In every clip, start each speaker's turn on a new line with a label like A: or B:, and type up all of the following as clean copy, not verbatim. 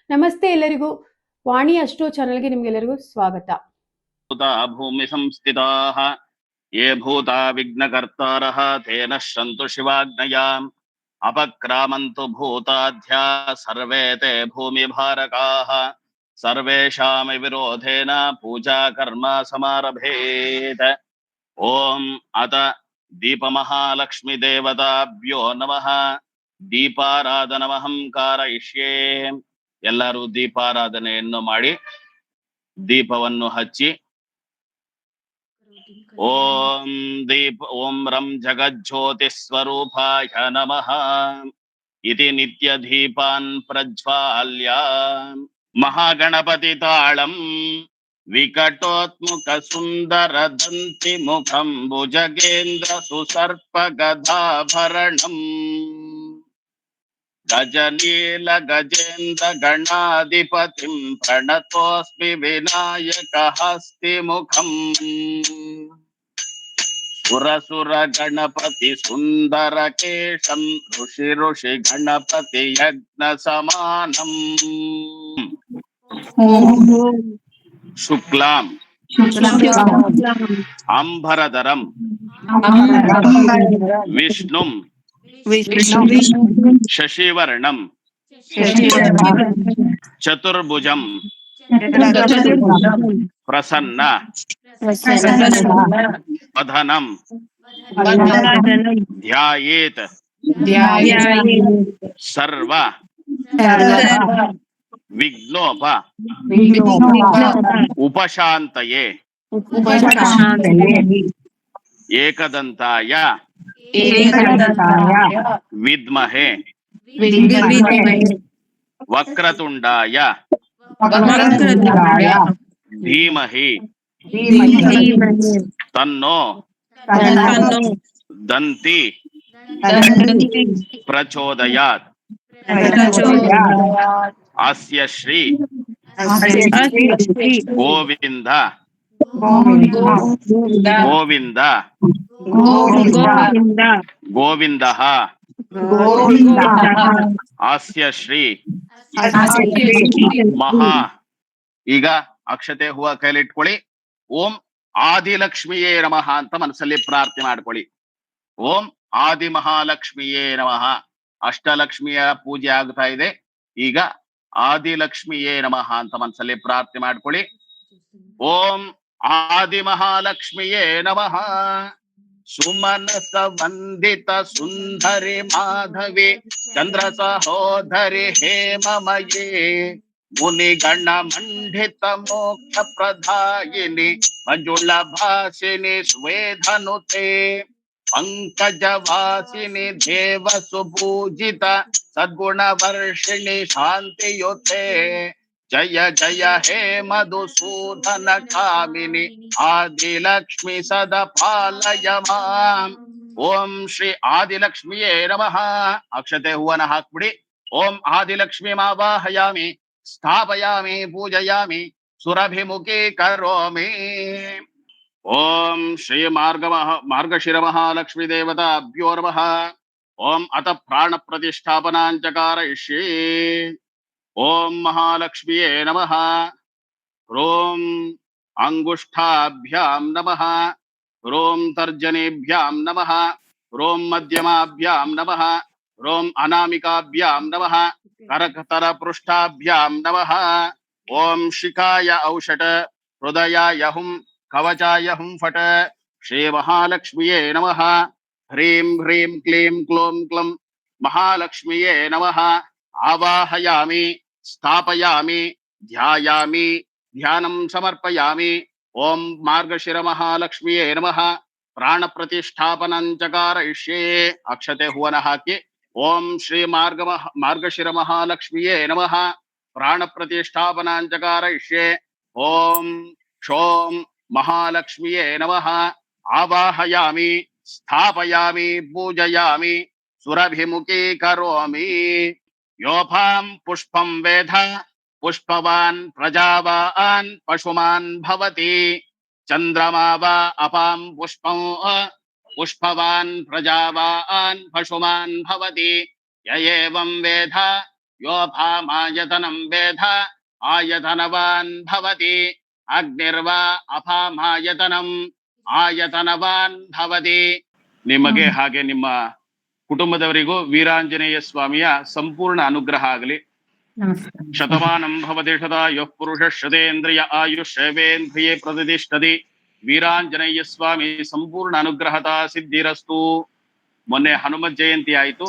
A: ನಮಸ್ತೆ ಎಲ್ಲರಿಗೂ. ವಾಣಿ ಅಷ್ಟೋ ಚಾನೆಲ್ಗೆ ನಿಮ್ಗೆಲ್ಲರಿಗೂ ಸ್ವಾಗತ.
B: ಭೂಮಿ ಸಂಸ್ಥಿತಾಃ ಯೇ ಭೂತಾ ವಿಘ್ನಕರ್ತಾರಃ ತೇನ ಶಂತು ಶಿವಾಜ್ಞಯಾಂ ಅಪಕ್ರಾಮಂತು ಭೂತಾಧ್ಯ ಸರ್ವೇ ತೇ ಭೂಮಿ ಭಾರಕಾಃ ಸರ್ವೇಷಾಂ ವಿರೋಧೇನ ಪೂಜಾ ಕರ್ಮ ಸಮಾರಭೇತ್. ಓಂ ಅತ ದೀಪಮಹಾಲಕ್ಷ್ಮಿ ದೇವತಾಭ್ಯೋ ನಮಃ. ದೀಪಾರಾಧನಮಹಂ कारयिष्ये. ಎಲ್ಲರೂ ದೀಪಾರಾಧನೆಯನ್ನು ಮಾಡಿ ದೀಪವನ್ನು ಹಚ್ಚಿ ಓಂ ರಂ ಜಗಜ್ಯೋತಿ ಸ್ವರೂಪಾಯ ನಮಃ ಇತಿ ನಿತ್ಯ ದೀಪಾನ್ ಪ್ರಜ್ವಾಲ್ಯ ಮಹಾಗಣಪತಿ ತಾಳಂ ವಿಕಟೋತ್ಮುಖ ಸುಂದರ ದಂತಿ ಮುಖಂ ಭುಜಗೇಂದ್ರ ಸುಸರ್ಪ ಗದಾಭರಣಂ ಗಜನೀಲ ಗಜೇಂದ್ರ ಗಣಾಧಿಪತಿಂ ಪ್ರಣತೋಸ್ಮಿ ವಿನಾಯಕ ಹಸ್ತಿ ಮುಖಂ ಸುರಸುರ ಗಣಪತಿ ಸುಂದರ ಕೇಶಂ ಋಷಿ ಋಷಿ ಗಣಪತಿ ಯಜ್ಞ ಸಮಾನಂ ಶುಕ್ಲಾಂ ಅಂಬರಧರಂ ವಿಷ್ಣುಂ ಶಶಿವರ್ಣಂ ಚತುರ್ಭುಜಂ ಪ್ರಸನ್ನ ವದನಂ ಧ್ಯಾಯೇತ್ ಸರ್ವ ವಿಘ್ನೋಪ ಉಪಶಾಂತಯೇ ಏಕದಂತಾಯ ವಿದ್ಮಹೇ ವಕ್ರತುಂಡಾಯ ಧೀಮಹಿ ತನ್ನೋ ದಂತಿ ಪ್ರಚೋದಯಾತ್. ಅಸ್ಯ ಶ್ರೀ ಗೋವಿಂದ ಗೋವಿಂದ ಗೋವಿಂದಃ ಅಸ್ಯ ಶ್ರೀ ಮಹಾ. ಈಗ ಅಕ್ಷತೆ ಹೂವ ಕೈಲಿಟ್ಕೊಳ್ಳಿ. ಓಂ ಆದಿಲಕ್ಷ್ಮಿಯೇ ನಮಃ ಅಂತ ಮನಸ್ಸಲ್ಲಿ ಪ್ರಾರ್ಥನೆ ಮಾಡ್ಕೊಳ್ಳಿ. ಓಂ ಆದಿ ಮಹಾಲಕ್ಷ್ಮಿಯೇ ನಮಃ. ಅಷ್ಟಲಕ್ಷ್ಮಿಯ ಪೂಜೆ ಆಗ್ತಾ ಇದೆ. ಈಗ ಆದಿಲಕ್ಷ್ಮಿಯೇ ನಮಃ ಅಂತ ಮನಸ್ಸಲ್ಲಿ ಪ್ರಾರ್ಥನೆ ಮಾಡ್ಕೊಳ್ಳಿ. ಓಂ ಆದಿ ಮಹಾಲಕ್ಷ್ಮಿಯೇ ನಮಃ. ಸುಮನಸ ವಂದಿತ ಸುಂದರಿ ಮಾಧವಿ ಚಂದ್ರ ಸಹೋದರಿ ಹೇಮಮಯೇ ಮುನಿಗಣ ಮಂಡಿತ ಮೋಕ್ಷ ಪ್ರದಾಯಿನಿ ಮಂಜುಳ ಭಾಷಿನಿ ಸ್ವೇಧನುತೆ ಪಂಕಜವಾಸಿನಿ ದೇವ ಸುಪೂಜಿತ ಸದ್ಗುಣ ವರ್ಷಿಣಿ ಶಾಂತಿಯುತೆ ಜಯ ಜಯ ಹೇ ಮಧುಸೂದನ ಕಾಮಿನಿ ಆದಿಲಕ್ಷ್ಮಿ ಸದಾ ಪಾಲಯ ಮಾಂ. ಓಂ ಶ್ರೀ ಆದಿಲಕ್ಷ್ಮಿಯೇ ನಮಃ. ಅಕ್ಷತೆ ಹೂವನ ಹಾಕ್ಬಿಡಿ. ಓಂ ಆದಿಲಕ್ಷ್ಮಿ ಮಾವಾಹಯಾಮಿ ಸ್ಥಾಪಯಾಮಿ ಪೂಜಯಾಮಿ ಸುರಭಿಮುಖಿ ಕರೋಮಿ. ಓಂ ಶ್ರೀ ಮಾರ್ಗಶಿರ ಮಹಾಲಕ್ಷ್ಮಿ ದೇವತಾಭ್ಯೋ ನಮಃ. ಓಂ ಅತ ಪ್ರಾಣ ಪ್ರತಿಷ್ಠಾಪನಾಂಚ कारयिष्ये. ಓಂ ಮಹಾಲಕ್ಷ್ಮಿಯೇ ನಮಃ. ಓಂ ಅಂಗುಷ್ಠಾಭ್ಯಾಂ ನಮಃ. ಓಂ ತರ್ಜನೇಭ್ಯಾಂ ನಮಃ. ಓಂ ಮಧ್ಯಮಾಭ್ಯಾಂ ನಮಃ. ಓಂ ಅನಾಮಿಕಾಭ್ಯಾಂ ನಮಃ. ಕರಕತರ ಪೃಷ್ಠಾಭ್ಯಾಂ ನಮಃ. ಓಂ ಶಿಖಾಯ ಔಷಟ ಹೃದಯಾಯ ಹುಂ ಕವಚಾಯ ಹುಂ ಫಟ. ಶ್ರೀ ಮಹಾಲಕ್ಷ್ಮಿಯೇ ನಮಃ. ಹ್ರೀಂ ಹ್ರೀಂ ಕ್ಲೀಂ ಕ್ಲೋಂ ಕ್ಲಂ ಮಹಾಲಕ್ಷ್ಮಿಯೇ ನಮಃ. ಆವಾಹಯಾಮಿ ಸ್ಥಾಪಯಾಮಿ ಧ್ಯಾಯಾಮಿ ಧ್ಯಾನಂ ಸಮರ್ಪಯಾಮಿ. ಓಂ ಮಾರ್ಗಶಿರ ಮಹಾಲಕ್ಷ್ಮಿಯೇ ನಮಃ. ಪ್ರಾಣ ಪ್ರತಿಷ್ಠಾಪನಂಚ कारयिष्ये. ಅಕ್ಷತೆ ಹೂವನ ಹಾಕಿ. ಓಂ ಶ್ರೀ ಮಾರ್ಗಶಿರ ಮಹಾಲಕ್ಷ್ಮಿಯೇ ನಮಃ. ಪ್ರಾಣ ಪ್ರತಿಷ್ಠಾಪನಾಂಚ कारयिष्ये. ಓಂ ಕ್ಷೋಂ ಮಹಾಲಕ್ಷ್ಮಿಯೇ ನಮಃ. ಆವಾಹಯಾಮಿ ಸ್ಥಾಪಯಾಮಿ ಪೂಜಯಾಮಿ ಸುರಭಿಮುಖಿ ಕರೋಮಿ. ಯೋಪಾಂ ಪುಷ್ಪಂ ವೇಧ ಪುಷ್ಪವಾನ್ ಪ್ರಜಾವಾನ್ ಪಶುಮಾನ್ ಭವತಿ. ಚಂದ್ರಮಾ ವಾ ಅಪಾಂ ಪುಷ್ಪಂ पुष्पवान् प्रजावान् पशुमान् भवति य एवं वेद ಯೋಪಾಮಾಯತನಂ ವೇದ ಆಯತನವಾನ್ ಭವತಿ ಅಗ್ನಿರ್ವಾ ಅಪಾಮಾಯತನಂ ಆಯತನವಾನ್ ಭವತಿ. ನಿಮಗೆ ಹಾಗೆ ನಿಮ್ಮ ಕುಟುಂಬದವರಿಗೂ ವೀರಾಂಜನೇಯ ಸ್ವಾಮಿಯ ಸಂಪೂರ್ಣ ಅನುಗ್ರಹ ಆಗಲಿ. ಶತಮಾನಂ ಭವತಿ ಶತಾಯುಃ ಪುರುಷ ಶತೇಂದ್ರಿಯ ಆಯುಷ್ಯವೇಂದ್ರಿಯೇ ಪ್ರತಿಷ್ಠತಿ. ವೀರಾಂಜನೇಯ ಸ್ವಾಮಿ ಸಂಪೂರ್ಣ ಅನುಗ್ರಹದ ಸಿದ್ಧಿರಸ್ತು. ಮೊನ್ನೆ ಹನುಮತ್ ಜಯಂತಿ ಆಯಿತು.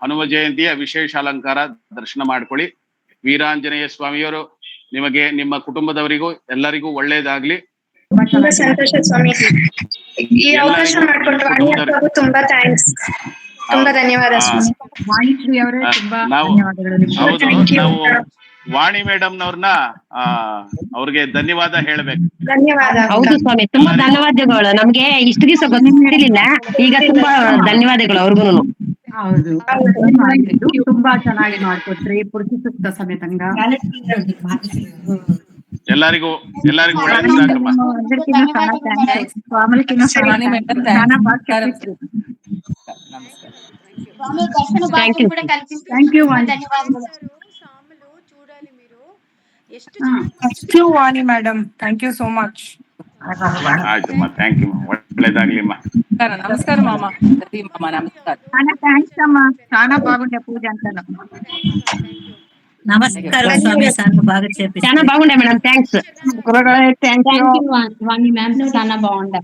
B: ಹನುಮ ಜಯಂತಿಯ ವಿಶೇಷ ಅಲಂಕಾರ ದರ್ಶನ ಮಾಡ್ಕೊಳ್ಳಿ. ವೀರಾಂಜನೇಯ ಸ್ವಾಮಿಯವರು ನಿಮಗೆ ನಿಮ್ಮ ಕುಟುಂಬದವರಿಗೂ ಎಲ್ಲರಿಗೂ ಒಳ್ಳೇದಾಗ್ಲಿ.
C: ತುಂಬಾ ಸಂತೋಷ ಸ್ವಾಮಿ. ಈ ಅವಕಾಶ ಮಾಡಿಕೊಟ್ರು ತುಂಬಾ ಥ್ಯಾಂಕ್ಸ್. ತುಂಬಾ ಧನ್ಯವಾದ ಸ್ವಾಮಿ.
D: ವಾಣಿಶ್ರೀ ಅವರೇ ತುಂಬಾ
B: ನಾವು
D: ಧನ್ಯವಾದಗಳು ನಿಮಗೆ.
B: ಹೌದು, ನಾವು ವಾಣಿ ಮೇಡಮ್ ನವ್ರನ್ನ ಅವ್ರಿಗೆ ಧನ್ಯವಾದ ಹೇಳ್ಬೇಕು.
C: ಧನ್ಯವಾದ.
E: ಹೌದು ಸ್ವಾಮಿ, ತುಂಬಾ ಧನ್ಯವಾದಗಳು. ನಮ್ಗೆ ಇಷ್ಟು ದಿವಸ ಗೊತ್ತಿರ್ಲಿಲ್ಲ, ಈಗ ತುಂಬಾ ಧನ್ಯವಾದಗಳು ಅವ್ರಿಗೂ.
D: ಹೌದು, ತುಂಬಾ ಚೆನ್ನಾಗಿ ಮಾಡ್ಕೊಟ್ರಿ. ಪುರುಷ ಸೂಕ್ತ ಸಮೇತಂಗ
B: ಎಲ್ಲರಿಗೂ ಒಳ್ಳೇದಾಗಮ್ಮ.
D: Thank you Vani madam, thank you so much.
B: ಆಯ್ತಮ್ಮ, ಥ್ಯಾಂಕ್ ಯು, ಒಳ್ಳೇದಾಗ್ಲಿಮ್ಮ.
F: నమస్కారం మామ. నమస్కారం.
D: థ్యాంక్స్ అమ్మా, చాలా బాగుండే పూజ అంటాను.
G: నమస్కారం స్వామి,
E: చాలా బాగుండే madam, thanks.
D: Thank you
A: Vani ma'am, చాలా ಬಾగుಂಡ.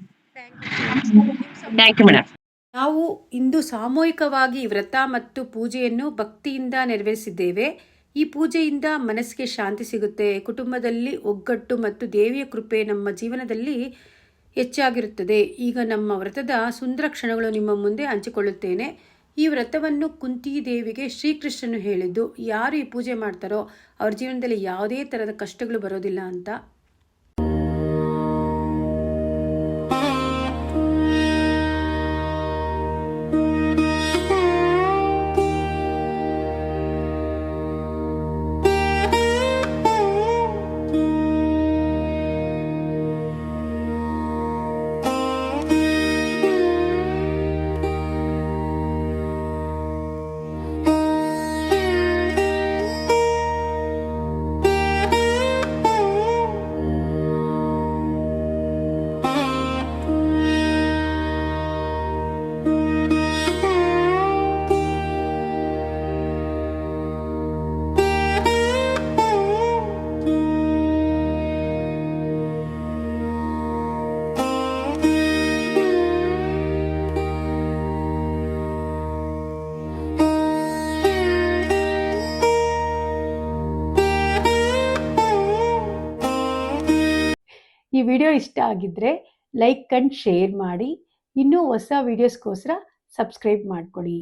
E: Thank you madam.
A: ನಾವು ಇಂದು ಸಾಮೂಹಿಕವಾಗಿ ವ್ರತ ಮತ್ತು ಪೂಜೆಯನ್ನು ಭಕ್ತಿಯಿಂದ ನೆರವೇರಿಸಿದ್ದೇವೆ. ಈ ಪೂಜೆಯಿಂದ ಮನಸ್ಸಿಗೆ ಶಾಂತಿ ಸಿಗುತ್ತೆ, ಕುಟುಂಬದಲ್ಲಿ ಒಗ್ಗಟ್ಟು ಮತ್ತು ದೇವಿಯ ಕೃಪೆ ನಮ್ಮ ಜೀವನದಲ್ಲಿ ಹೆಚ್ಚಾಗಿರುತ್ತದೆ. ಈಗ ನಮ್ಮ ವ್ರತದ ಸುಂದರ ಕ್ಷಣಗಳು ನಿಮ್ಮ ಮುಂದೆ ಹಂಚಿಕೊಳ್ಳುತ್ತೇನೆ. ಈ ವ್ರತವನ್ನು ಕುಂತಿ ದೇವಿಗೆ ಶ್ರೀಕೃಷ್ಣನು ಹೇಳಿದ್ದು, ಯಾರು ಈ ಪೂಜೆ ಮಾಡ್ತಾರೋ ಅವ್ರ ಜೀವನದಲ್ಲಿ ಯಾವುದೇ ಥರದ ಕಷ್ಟಗಳು ಬರೋದಿಲ್ಲ ಅಂತ. ಈ ವಿಡಿಯೋ ಇಷ್ಟ ಆಗಿದ್ರೆ ಲೈಕ್ ಅಂಡ್ ಶೇರ್ ಮಾಡಿ. ಇನ್ನೂ ಹೊಸ ವಿಡಿಯೋಸ್ಗೋಸ್ಕರ ಸಬ್ಸ್ಕ್ರೈಬ್ ಮಾಡ್ಕೊಳ್ಳಿ.